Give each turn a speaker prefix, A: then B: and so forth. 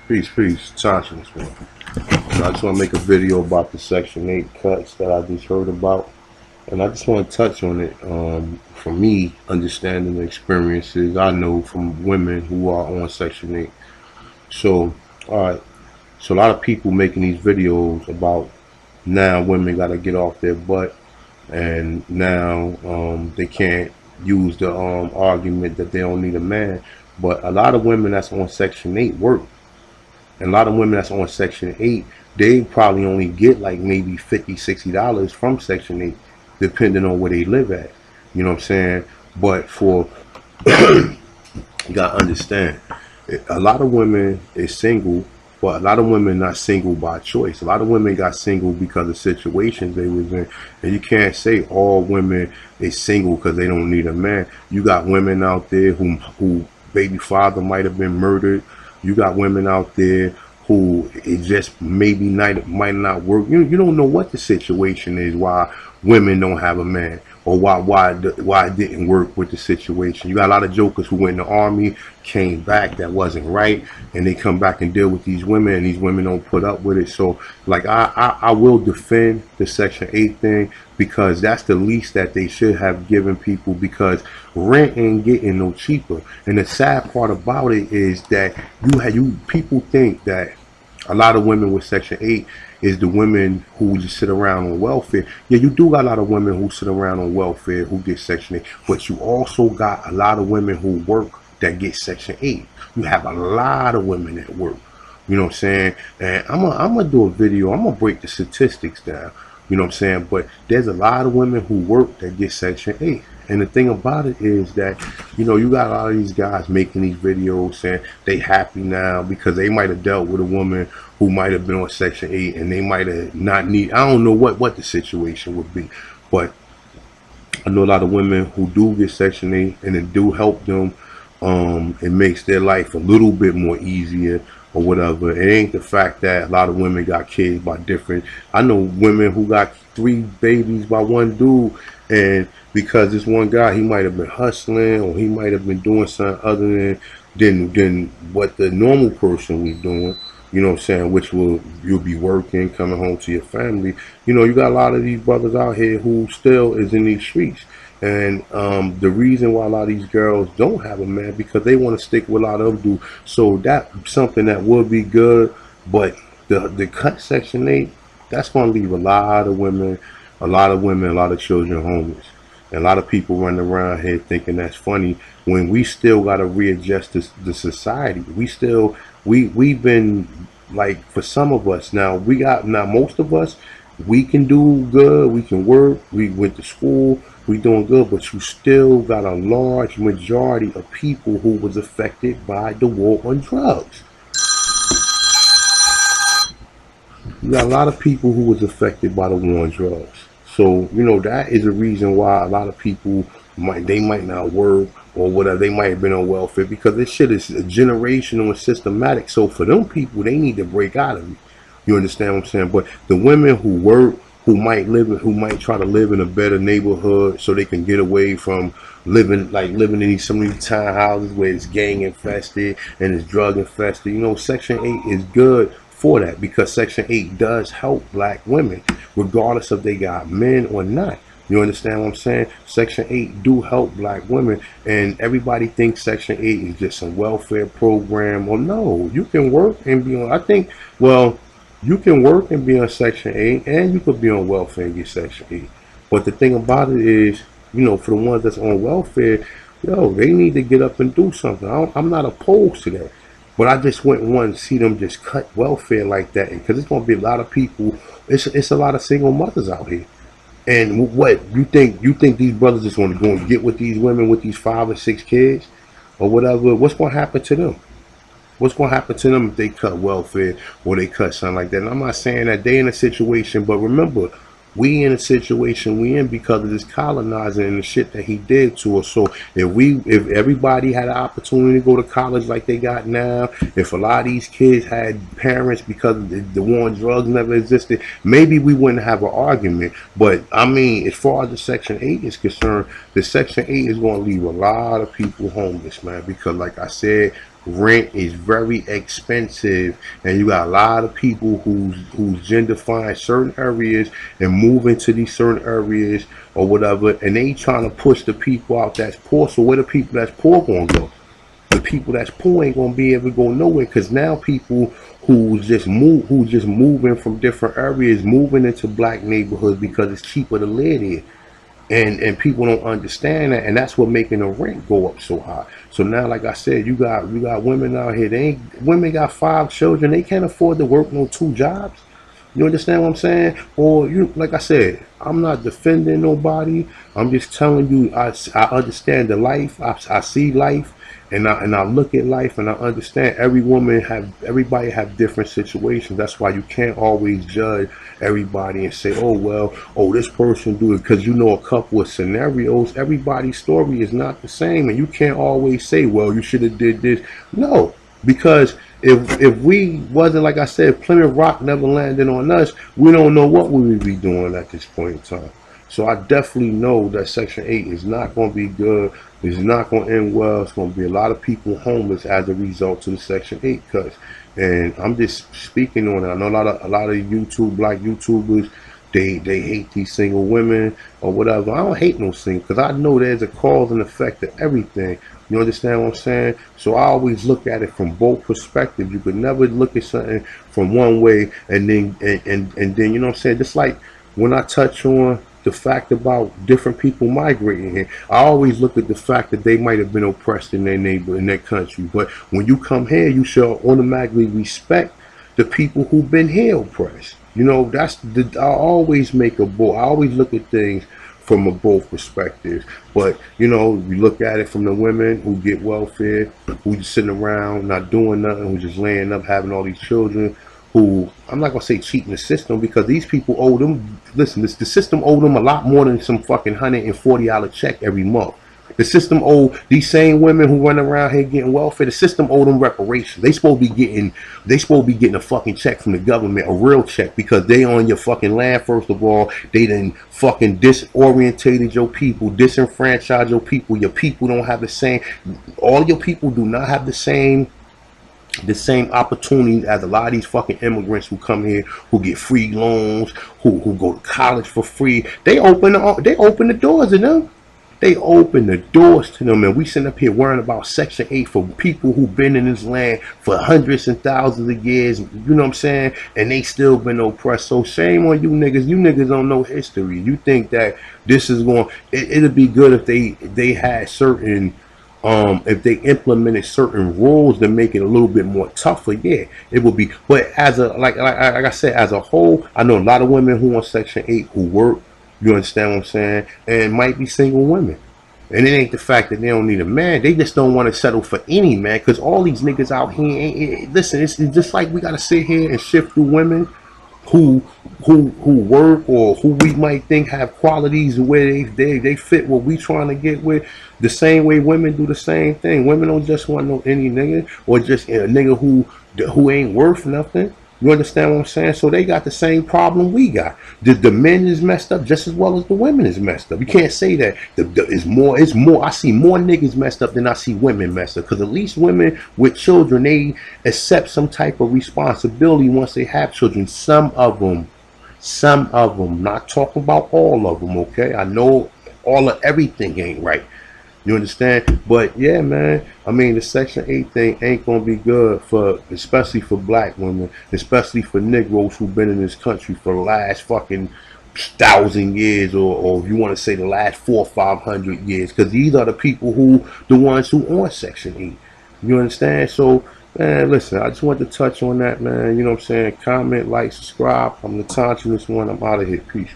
A: Peace, Tasha. So I just want to make a video about the Section 8 cuts that I just heard about. And I just want to touch on it from me, understanding the experiences I know from women who are on Section 8. So, alright, so a lot of people making these videos about now women got to get off their butt and now they can't use the argument that they don't need a man. But a lot of women that's on Section 8 work. And a lot of women that's on Section 8, they probably only get like maybe $50, $60 from Section 8, depending on where they live at. You know what I'm saying? But for, you gotta understand, a lot of women is single, but a lot of women not single by choice. A lot of women got single because of situations they was in. And you can't say all women is single because they don't need a man. You got women out there who baby father might have been murdered. You got women out there who it just maybe might not work. You don't know what the situation is why women don't have a man, or why it didn't work with the situation. You got a lot of jokers who went in the army, came back, that wasn't right, and they come back and deal with these women, and these women don't put up with it. So like I will defend the Section 8 thing, because that's the least that they should have given people, because rent ain't getting no cheaper. And the sad part about it is that people think that a lot of women with Section 8 is the women who just sit around on welfare. Yeah, you do got a lot of women who sit around on welfare who get Section 8, but you also got a lot of women who work that get Section 8. You have a lot of women that work. You know what I'm saying? And I'm gonna do a video. I'm gonna break the statistics down. You know what I'm saying? But there's a lot of women who work that get Section 8. And the thing about it is that, you know, you got a lot of these guys making these videos saying they happy now because they might have dealt with a woman who might have been on Section 8 and they might have not need, I don't know what the situation would be. But I know a lot of women who do get Section 8 and it do help them. It makes their life a little bit more easier or whatever. It ain't the fact that a lot of women got kids by different. I know women who got 3 babies by one dude, and because this one guy, he might have been hustling or he might have been doing something other than what the normal person was doing. You know what I'm saying? Which you'll be working, coming home to your family. You know, you got a lot of these brothers out here who still is in these streets. And the reason why a lot of these girls don't have a man, because they want to stick with a lot of them do. So that's something that would be good. But the cut Section 8, that's going to leave a lot of women, a lot of children homeless. And a lot of people running around here thinking that's funny when we still got to readjust the society. We've been, like, for some of us now, most of us, we can do good, we can work, we went to school, we doing good, but you still got a large majority of people who was affected by the war on drugs. You got a lot of people who was affected by the war on drugs. So, you know, that is a reason why a lot of people might not work or whatever. They might have been on welfare, because this shit is generational and systematic. So for them people, they need to break out of it. You understand what I'm saying? But the women who work, who might try to live in a better neighborhood so they can get away from living in some of these townhouses where it's gang infested and it's drug infested. You know, Section 8 is good for that, because Section 8 does help black women, regardless if they got men or not. You understand what I'm saying? Section 8 do help black women, and everybody thinks Section 8 is just a welfare program. Well, no, you can work and be on, you can work and be on Section 8, and you could be on welfare and get Section 8. But the thing about it is, you know, for the ones that's on welfare, yo, they need to get up and do something. I'm not opposed to that. But I just wouldn't want to see them just cut welfare like that, because it's going to be a lot of people. It's a lot of single mothers out here. And what you think these brothers just want to go and get with these women with these 5 or 6 kids or whatever? What's going to happen to them? What's going to happen to them if they cut welfare or they cut something like that? And I'm not saying that they in a situation, but remember, we in a situation we in because of this colonizer and the shit that he did to us. So if everybody had an opportunity to go to college like they got now, if a lot of these kids had parents, because the war on drugs never existed, maybe we wouldn't have an argument. But I mean, as far as the Section 8 is concerned, the Section 8 is going to leave a lot of people homeless, man, because like I said, rent is very expensive, and you got a lot of people who's gender find certain areas and move into these certain areas or whatever, and they trying to push the people out that's poor. So where the people that's poor gonna go? The people that's poor ain't gonna be able to go nowhere, because now people who's just moving from different areas, moving into black neighborhoods because it's cheaper to live there. And people don't understand that, and that's what making the rent go up so high. So now, like I said, you got women out here. Women got 5 children. They can't afford to work no 2 jobs. You understand what I'm saying? Or like I said, I'm not defending nobody. I'm just telling you, I understand the life. I see life, and I look at life, and I understand everybody have different situations. That's why you can't always judge everybody and say, oh well, oh this person do it, because you know a couple of scenarios. Everybody's story is not the same, and you can't always say, well, you should have did this. No, because if we wasn't, like I said, Plymouth Rock never landed on us, we don't know what we would be doing at this point in time. So I definitely know that Section 8 is not going to be good. It's not going to end well. It's going to be a lot of people homeless as a result of the Section 8 cuts. And I'm just speaking on it. I know a lot of black YouTubers, they hate these single women or whatever. I don't hate no single, because I know there's a cause and effect to everything. You understand what I'm saying? So I always look at it from both perspectives. You could never look at something from one way and then then, you know what I'm saying? Just like when I touch on the fact about different people migrating here, I always look at the fact that they might have been oppressed in their neighbor, in their country. But when you come here, you should automatically respect the people who've been here oppressed. You know, I always make I always look at things from a both perspectives. But you know, you look at it from the women who get welfare, who just sitting around not doing nothing, who just laying up having all these children, who, I'm not gonna say cheating the system, because these people owe them, listen, the system owe them a lot more than some fucking $140 check every month. The system owe these same women who run around here getting welfare, the system owe them reparations. They supposed to be getting a fucking check from the government, a real check, because they on your fucking land. First of all, they done fucking disorientated your people, disenfranchised your people. Your people don't have the same, all your people do not have the same opportunity as a lot of these fucking immigrants who come here, who get free loans, who go to college for free. They open the doors to them. They open the doors to them, and we sitting up here worrying about Section 8 for people who've been in this land for hundreds and thousands of years, you know what I'm saying, and they still been oppressed. So shame on you niggas. You niggas don't know history. You think that this is going, it'd be good if they had certain, if they implemented certain rules to make it a little bit more tougher. Yeah, it would be. But as a, like I said, as a whole, I know a lot of women who on Section 8 who work. You understand what I'm saying? And might be single women. And it ain't the fact that they don't need a man. They just don't want to settle for any man. Because all these niggas out here, listen, it's just like we got to sit here and shift through women who work, or who we might think have qualities where they fit what we trying to get with. The same way women do the same thing. Women don't just want no any nigga, or just a nigga who ain't worth nothing. You understand what I'm saying? So they got the same problem we got. The men is messed up just as well as the women is messed up. You can't say that it's more. I see more niggas messed up than I see women messed up. Because at least women with children, they accept some type of responsibility once they have children. Some of them. Not talking about all of them, okay? I know all of everything ain't right. You understand? But yeah, man, I mean, the Section 8 thing ain't gonna be good for, especially for black women, especially for Negroes who've been in this country for the last fucking 1,000 years, or if you want to say the last 400 or 500 years, because these are the people the ones who on Section 8. You understand? So, man, listen, I just want to touch on that, man. You know what I'm saying? Comment, like, subscribe. I'm the Tantra this one. I'm out of here. Peace.